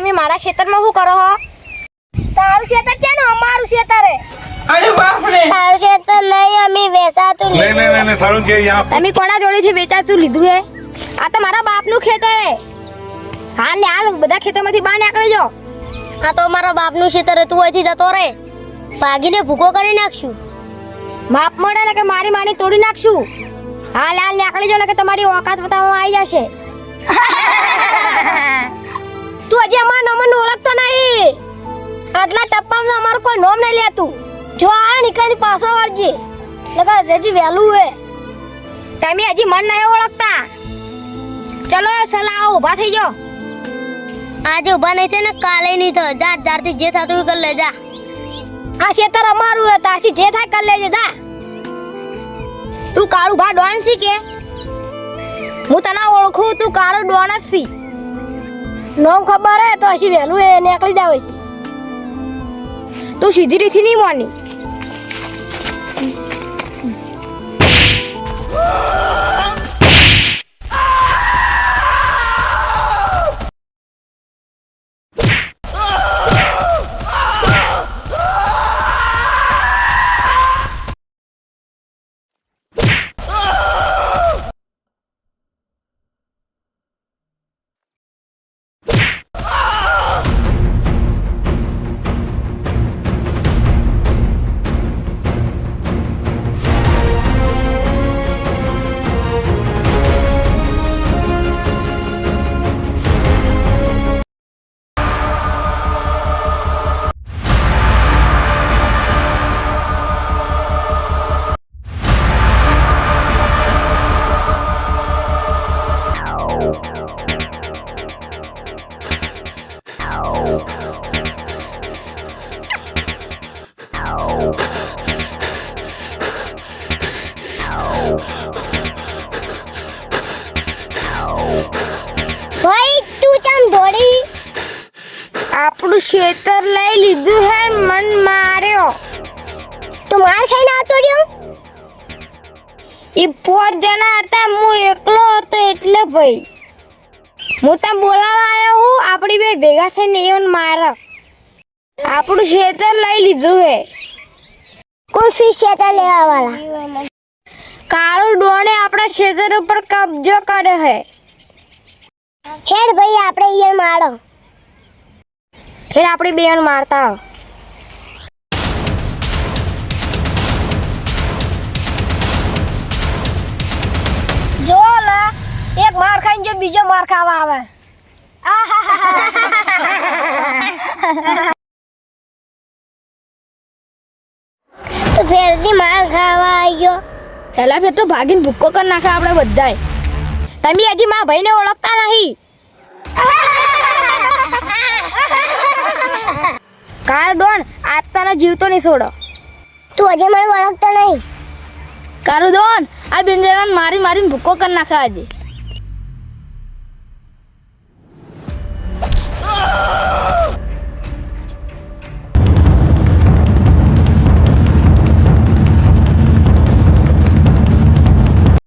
તમે મારા ખેતરમાં શું કરો હો? તારું ખેતર છે ને અમારું ખેતર હે. અરે બાપ રે, તારું ખેતર નહીં અમે વેચાતું नहीं सारुण के यहाँ તમે કોના જોડેથી વેચાતું લીધું હે? આ તો મારા બાપનું ખેતર હે. હાલ ને હાલ બધા ખેતરમાંથી બહાર નીકળી જાઓ. આ તો મારા બાપનું ખેતર તું અહીંથી જતો રે ભાગીને ભૂકો કરી નાખશું. માપ મળે ને કે મારી માની તોડી નાખશું. હાલ હાલ નીકળી જાઓ ને કે તમારી ઓકાત બતાવવામાં આવી જશે. તું હજી અમારા નંબરને ઓળખતો નહીં. આટલા ટપ્પામાં અમારું કોઈ નામ નહીં લેતું. જો આ નીકળી પાછો વળજે લગા હજી વહેલું હે. તમે હજી મન નહીં ઓળખતા. ચલો સલાહ ઊભા થઈ જાઓ. આજે ઉભા નહીં છે ને કાલે નહીં થાય. જા જારથી જે થતું હોય કરી લે જા. આ ખેતર અમારું હે તારથી જે થાય કરી લેજે જા. તું કાળું ભા ડોન છી કે? હું તને ઓળખું, તું કાળો ડોન જ છી. નામ ખબર હે તો હજી વહેલું હે નીકળી જાવ છે. તું સીધી રીતથી નહીં માની. ભાઈ તું ચમ દોડી? આપણું ખેતર લઈ લીધું હે, મન માર્યો. તું માર ખાઈને આવતો રહ્યો? ઈ 5 જણા હતા, હું એકલો હતો એટલે ભાઈ. હું તને બોલાવા આવ્યો હું. આપણી બે ભેગા થઈને એવન મારે. આપણું ખેતર લઈ લીધું હે. કોણ ખેતર લેવા વાળા? કાળું ડોણે આપણા ખેતર ઉપર કબજો કર્યો હે. હેડ ભાઈ આપણે અહીંયા મારો. ફેર આપણે બેન મારતા. જો લા એક માર ખાઈને જો બીજો માર ખાવા આવે. તો ફેરથી માર ખાવા આવ્યો. પહેલા ફેર તો ભાગીને ભૂક્કો કરી નાખે આપણે બધાય. તમે હજી મારા ભાઈને ઓળખતા નહીં. કાળ ડોન આજ તને જીવતો નહીં છોડો. તું હજી મને ઓળખતો નહીં. કાળું ડોન આ બેન જણાને મારીને ભૂક્કો કરી નાખે આજે.